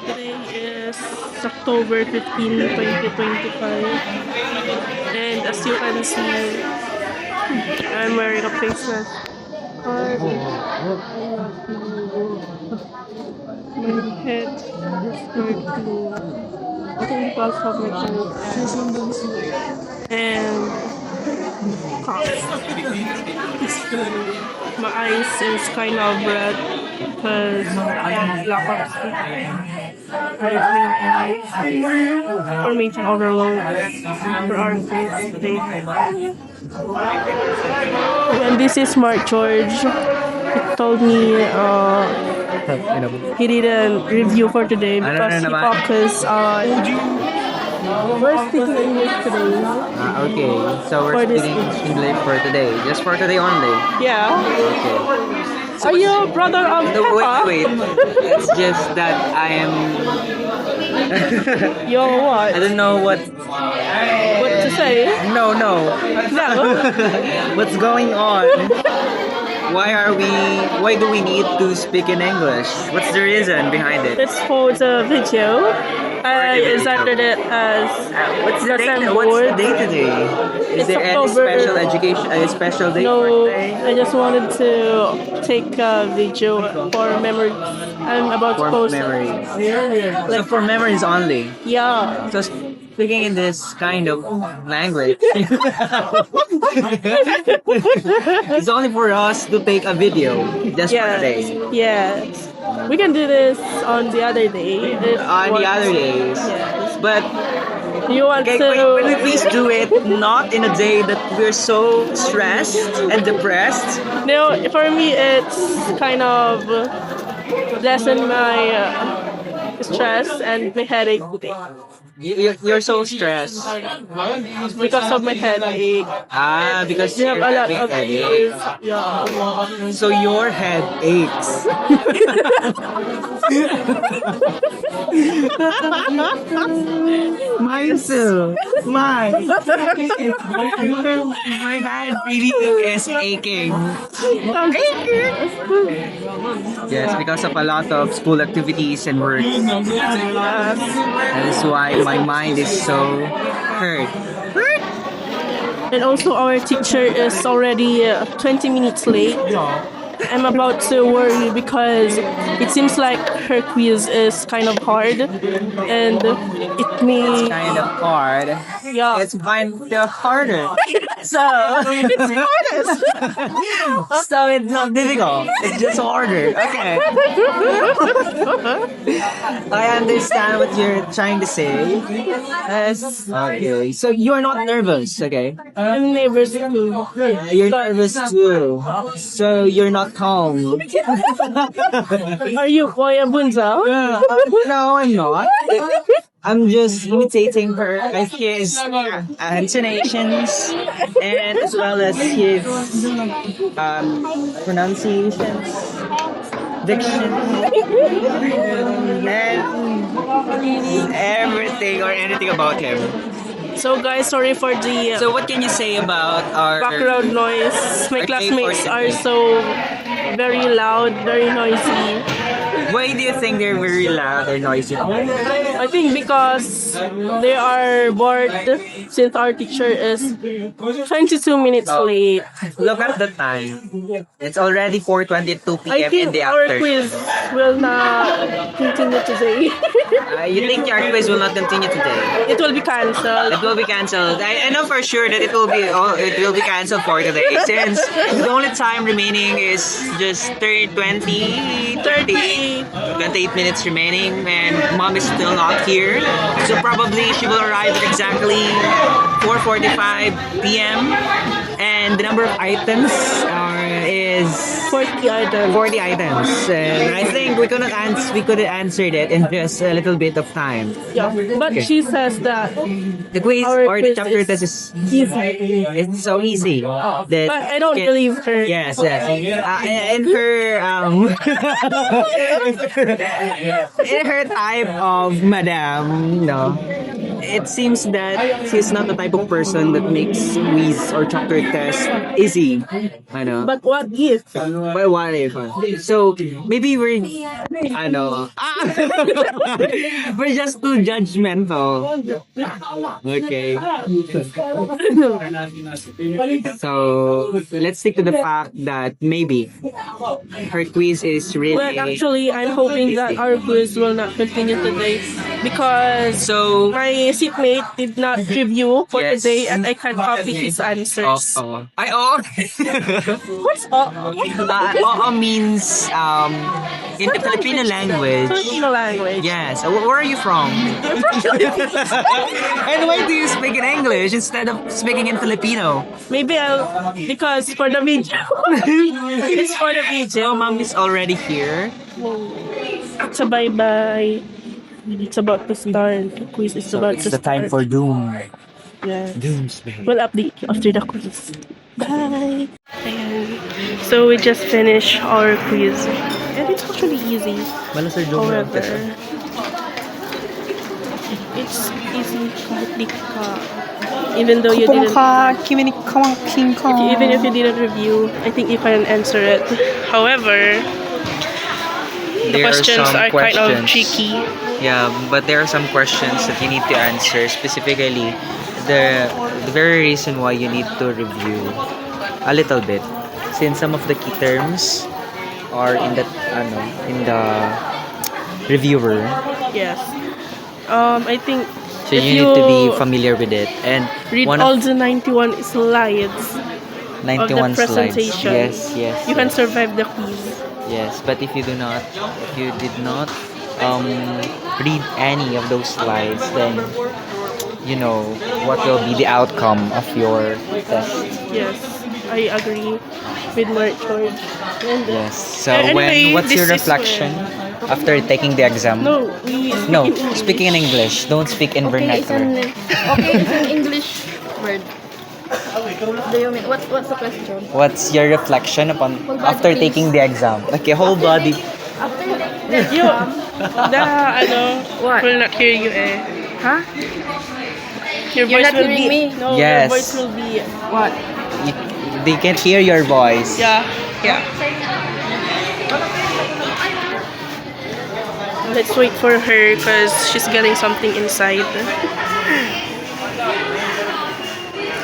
Today is October 15, 2025. And as you can see, I'm wearing a face mask. My head is hurting because of my cold and cough. My eyes is kind of red because lack of sleep. Information overload for our face today. And this is Mark George. He told me he didn't review for today because he focused on we're speaking English today. Okay, so we're For this speaking English for today. Just for today only. Yeah. Okay. Are you a brother of No, Peppa? wait. It's just that I am. You're I what? don't know what. What to say? No. No. What's going on? Why do we need to speak in English? What's the reason behind it? It's for the video. I inserted it as What's the same date? What's the board. date today? Is It's there any October. special education, a special date for No, today? I just wanted to take a video for memory. I'm about to For post memories. it. So for memories only. Yeah. So speaking in this kind of language, it's only for us to take a video just for today. Yes. We can do this on the other day. if On the want. other days. Yes. But You want okay, to? can we please do it not in a day that we're so stressed and depressed? No, for me it's kind of lessen my stress and my headache today You're so stressed. because of my headache. Because We have you're a lot having of headache. days. Yeah. So your head aches. Mine too. Mine. My head really is aching. Yes, because of a lot of school activities and work. That is why my mind is so hurt. And also our teacher is already 20 minutes late. I'm about to worry because it seems like her quiz is kind of hard and it may Kind of hard. yeah. It's kind of harder. So It's hardest. so it's not difficult. It's just harder. Okay. I understand what you're trying to say. Yes. Okay. So you're not nervous, okay? I'm nervous too. You're nervous too. So you're not calm. Are you Kuya Bunza? No, I'm not. I'm just imitating her as his intonations and as well as his pronunciations, diction, and everything or anything about him. So guys, sorry for the So what can you say about our background noise. My Okay, classmates for are today. so very loud, very noisy. Why do you think they're very loud or noisy? I think because they are bored since our teacher is 22 minutes late. Look at the time. It's already 4:22 I p.m. in think the our afternoon. quiz will not continue today. You think your quiz will not continue today? It will be cancelled. It will be cancelled. I know for sure that it will be cancelled for today since the only time remaining is just 28 minutes remaining and mom is still not here. So probably she will arrive at exactly 4:45 p.m. and the number of items is 40 items. 40 items. And I think we could have answered it in just a little bit of time. Yeah. But she says that The quiz Our or the quiz chapter is test is easy. it's so easy. That But I don't believe her. Yes. In her in her type of madam, no, it seems that she's not the type of person that makes quiz or chapter test easy. I know. But what if? But what if? So maybe I know. We're just too judgmental. Okay. So let's stick to the fact that maybe her quiz is really. Well, actually, I'm hoping that our quiz will not continue today because So my seatmate did not review for Yes. today and I can't copy his answers. What's all? Oo means in the Filipino language. Filipino language. Yes. Where are you from? And why do you speak in English instead of speaking in Filipino? Maybe because for the video. It's for the video. Mom is already here. It's a bye-bye. It's about to start. The quiz is about to start. Doom. Yeah. Doomsday. We'll update you after the quiz. Bye. Ayan. So we just finished our quiz. And it's actually easy. However, it's easy kahit di ka. Even though you didn't, even if you didn't review, I think you can answer it. However, the There are questions some are kind of questions. tricky. Yeah, but there are some questions that you need to answer. Specifically, the very reason why you need to review a little bit, since some of the key terms are in the reviewer. Yes. I think So if you need to be familiar with it. And read one all of the 91 slides of the 91 slides. presentation, Yes. you can survive the quiz. Yes, but if you did not read any of those slides, then you know what will be the outcome of your test. Yes, I agree with Mark George. And, Yes. So anyway, what's your this is reflection after taking the exam? No, No, speaking in English. Don't speak in vernacular. It's an English word. Do you mean what's the question? What's your reflection upon Whole body, after please. taking the exam? Okay, whole body. After You, What? will not hear you eh. Huh? Your You're voice not will hearing be, me? no, Yes. your voice will be, What? They can't hear your voice. yeah. Let's wait for her because she's getting something inside.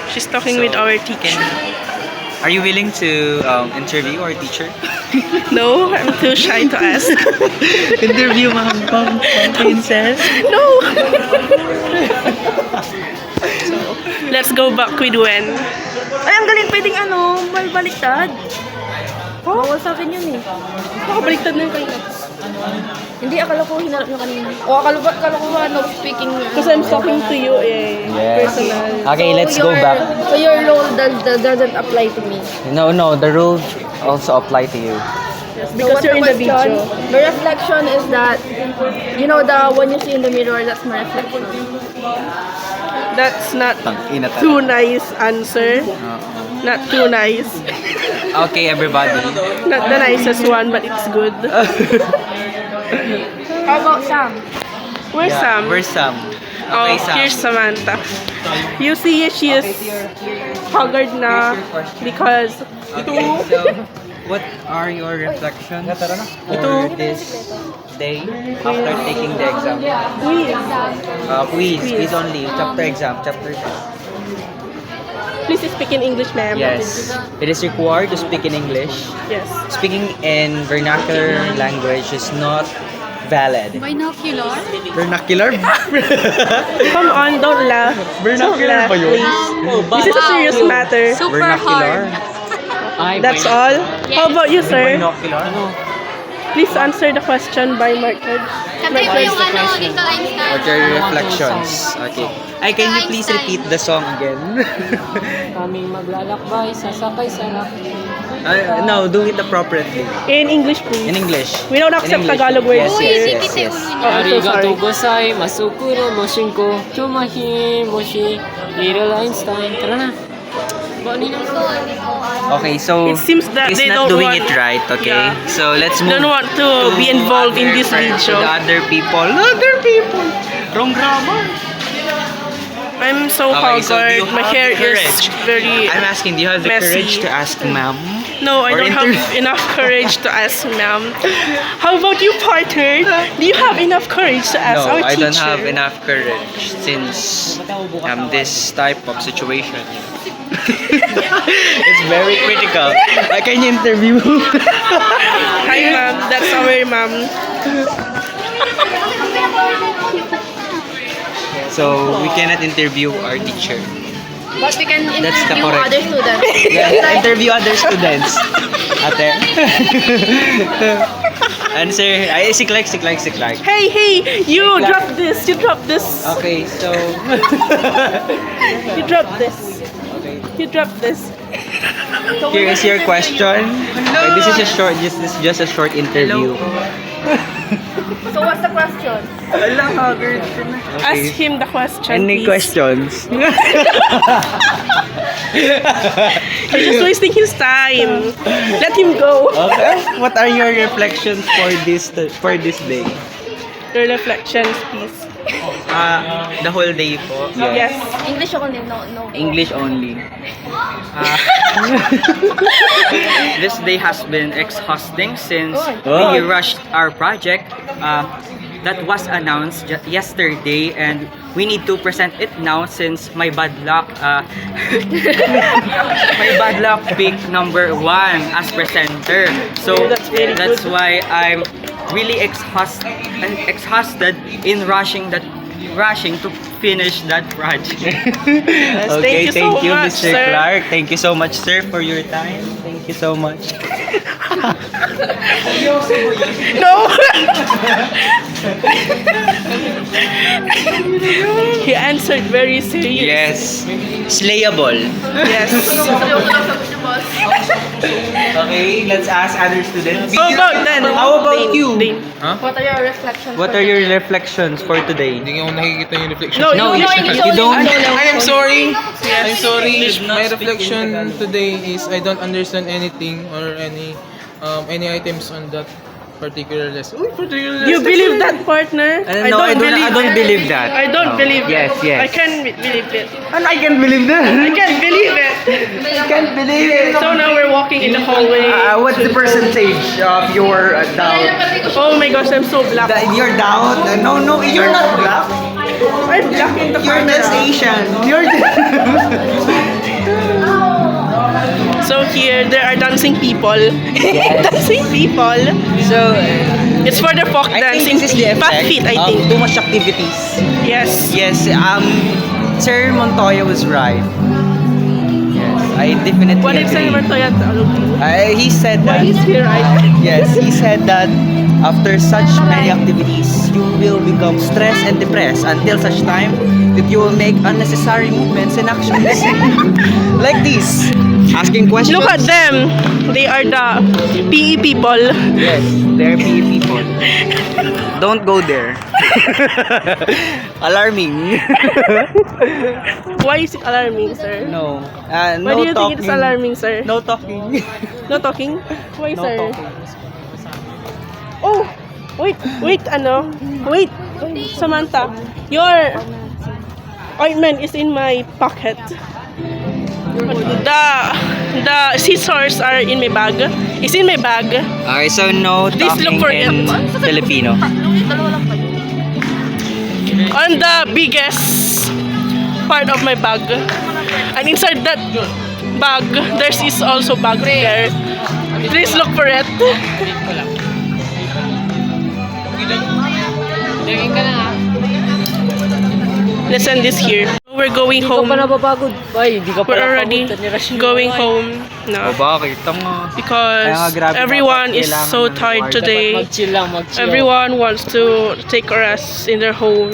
She's talking with our teacher. Are you willing to interview our teacher? No, I'm too shy to ask. Interview Ma'am Princess. No! So, let's go back with Wen. Ay, ang galing pwedeng baliktad. Bawal sa akin yun eh. Nakabaliktad na yung kanina. Hindi, akala ko hinarap nyo kanina. O, akala ko speaking. Because I'm talking to you eh. Yes. Personal. Okay, let's go your- back. So your role doesn't apply to me. No, the rules also apply to you. Yes, So because what's you're in the question? video. The reflection is that, the one you see in the mirror, that's my reflection. That's not Tangina talaga. too nice answer. Not too nice. Okay, everybody. Not the nicest one, but it's good. How about Sam? Where's Sam? Where's Sam? Oh, Okay, Sam. here's Samantha. You see, she is haggard na because Okay, so what are your reflections for this day after taking the exam? Quiz only. Chapter exam, chapter test. please speak in English, ma'am. Yes, it is required to speak in English. Yes. Speaking in vernacular language is not valid. Binocular? Vernacular? Come on, don't laugh. Don't laugh, please. This is a serious matter. Vernacular? That's all. How about you, sir? Binocular? Please answer the question by Marcos. Katay mo yung Little Einstein. What are your reflections? Okay. Can you please repeat the song again? Kami maglalakbay, sasakay sa lakbay. No, do it appropriately. In English, please. In English. We don't In accept English. Tagalog words Yes. here. Oh, I'm so sorry. Arigatou gozai, masukuro, moshinko, tumahi, moshi, Little Einstein. Tara na. Okay, so It seems that he's they not don't doing want- it right, okay? Yeah. So let's move Don't want to be involved in this to video. the other people. Other people! Wrong grammar. I'm so Okay, so do you haggard. My have hair the is courage? very I'm asking, do you have the messy. courage to ask ma'am? No, I Or don't have enough courage to ask ma'am. How about you, partner? Do you have enough courage to ask No, our I teacher? don't have enough courage since this type of situation. It's very critical. I can interview. Hi, ma'am. That's our ma'am. So we cannot interview our teacher. But we can That's the interview correct- other students. Yeah, interview other students. Ate. Answer. Ay, si Clark. Hey, you drop this. You drop this. Okay, so... You drop this. Okay. You drop this. Here is your question. This is just a short interview. So what's the question? Ask him the question, Any please. questions? He's just wasting his time. Let him go. Okay. What are your reflections for this day? Your reflections, please. The whole day po. Yes. English only, no. English only. This day has been exhausting since Oh. we rushed our project that was announced yesterday, and we need to present it now since my bad luck picked number 1 as presenter. So That's very that's good. why I'm really exhausted in rushing to finish that project. Yes, Okay, thank you so much, Mr. sir. Clark. Thank you so much, sir, for your time. Thank you so much. No. He answered very serious. Yes. Slayable. Yes. Okay, let's ask other students. How about then? How about you? Dane. What are your reflections? What are your reflections for today? Hindi ko nakikita yung reflection. No, No, you you don't. I am sorry. Yes. I'm sorry. should not My speak in reflection Tagalog. today is I don't understand anything or any items on that particular lesson. Particular You lesson. believe that, partner? No, I don't believe that. I don't No. believe Yes, it. yes. I can't believe it. And I can't believe that. I can't believe it. I can't believe it. So now we're walking in the hallway. What's the percentage of your doubt? Oh my gosh, I'm so black. Your doubt? No, you're not black. I'm black in the You're camera. just Asian. You're So here, there are dancing people. Dancing people. So, It's for the folk I dancing. think this is the Back effect feet, I of think. too much activities. Yes. Yes, Sir Montoya was right. Yes, I definitely What did Sir agree. Montoya tell you? He said Why that. is he right? Yes, he said that after such many activities, you will become stressed and depressed until such time that you will make unnecessary movements and actions. Like this. Asking questions. Look at them. They are the PE people. Yes, they're PE people. Don't go there. Alarming. Why is it alarming, sir? No. Why No do you talking. think it's alarming, sir? No talking. No talking? Why, No sir? talking. Oh, wait, wait, Samantha, your ointment is in my pocket. The scissors are in my bag. It's in my bag. Okay, so no Please look talking for in it. Filipino. On the biggest part of my bag. And inside that bag, there is also bag there. Please look for it. Let's end this here. We're going Hindi ka home. pa napapagod. Ay, hindi ka pa We're already going home now. Bakit? Tama. Because Kaya nga, grabe everyone dapat is kailangan so ng tired reward. today. Mag-chill lang, mag-chill. Everyone wants to take a rest in their home.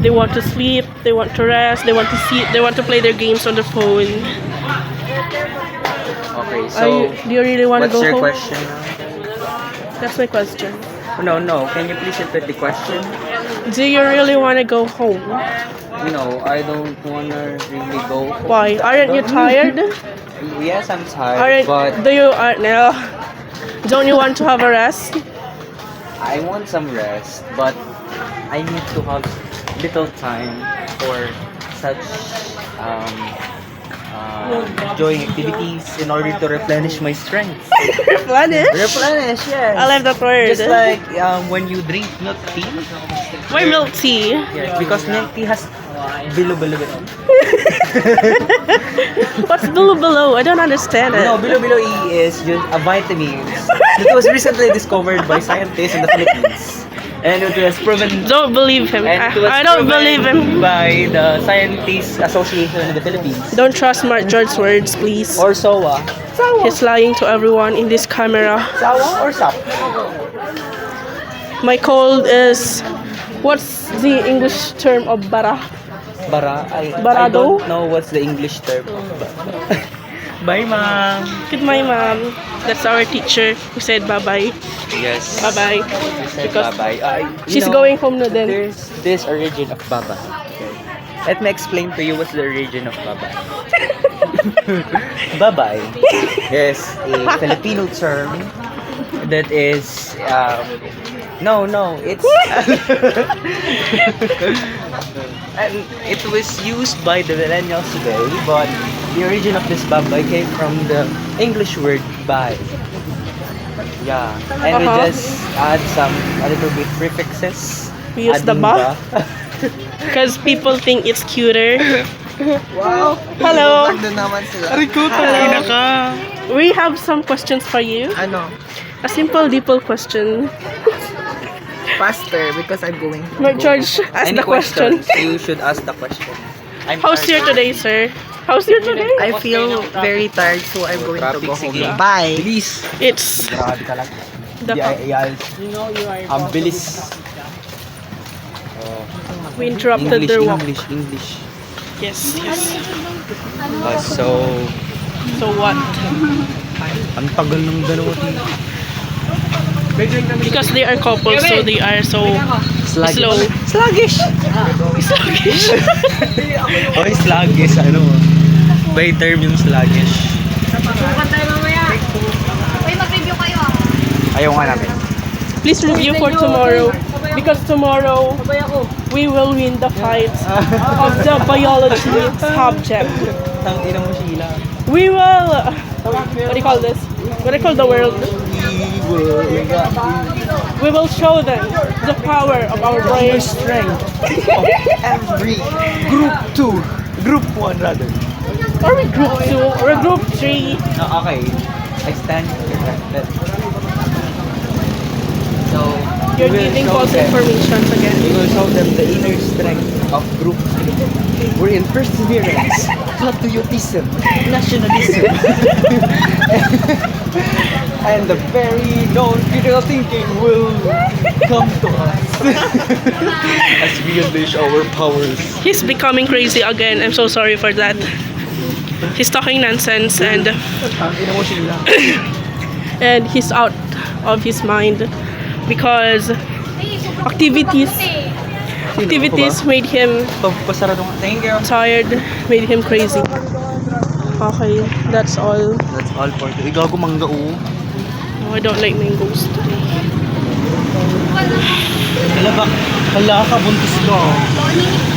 They want to sleep, they want to rest, they want to see, they want to play their games on the phone. Okay, so Do you really want to what's go your home? question now? That's my question. No, can you please repeat the question? Do you really want to go home? No, I don't wanna really go. Why? Aren't you tired? Yes, I'm tired, Aren't but do you no? Don't you want to have a rest? I want some rest, but I need to have little time for such enjoying activities in order to replenish my strength. Replenish? Replenish, yes. I love that word. Just like when you drink milk tea. Why milk tea? Yes, because milk tea has bilo-bilo. What's below? I don't understand it. No, bilo-bilo is just a vitamin that was recently discovered by scientists in the Philippines. And it was proven Don't believe him. and it was I don't proven believe him. by the Scientists Association in the Philippines. Don't trust Mark George's words, please. Or SOA. He's lying to everyone in this camera. SAWA or SAP? My cold is. What's the English term of bara? Bara. I Barado? don't know what's the English term of bara. Bye, ma'am. Goodbye, ma'am. That's our teacher who said bye-bye. Yes. Bye-bye. Said Because bye-bye. she's going home na then. There's this origin of baba. Let me explain to you what's the origin of baba. Bye-bye. Yes, a Filipino term that is no, it's and it was used by the millennials today, but the origin of this babay came from the English word bye. Yeah, and we just add a little bit prefixes. We use the adding ba because people think it's cuter. Wow. Hello. Doon naman sila. Hello. We have some questions for you. Ano? A simple, dimple question. Faster because I'm going. Mark George, ask Any the question. questions, you should ask the question. How's your today, sir? How's your today? I feel very tired, so I'm going to go home. Sige. Bye. Bilis. It's Grabe ka lang. the Ang bilis. we interrupted their walk. English. Yes. So, So what? ang tagal ng dalawa dito. Because they are couples, so they are so slow. Sluggish. Sluggish. Oy, sluggish. Ano? By term yung sluggish. Ayaw nga namin. Please review for tomorrow. Because tomorrow we will win the fight of the biology subject. Tang ina mo, Sheila. We will. What do you call this? What do you call the world? We will show them the power of our brain. Strength of every group 2. Group 1 rather. Are we group 2 or group 3? Okay. I stand corrected. So, You're we will giving show false them- information again. We will show them the inner strength of group 3. We're in perseverance, patriotism, nationalism, and the very non-critical thinking will come to us as we unleash our powers. He's becoming crazy again. I'm so sorry for that. He's talking nonsense and and he's out of his mind because activities made him Pagpasarado nga. Thank you. tired, made him crazy. Okay, that's all. That's all for today. Gago mangga oh. Oh, I don't like mangoes today. Hala ka, buntis ka.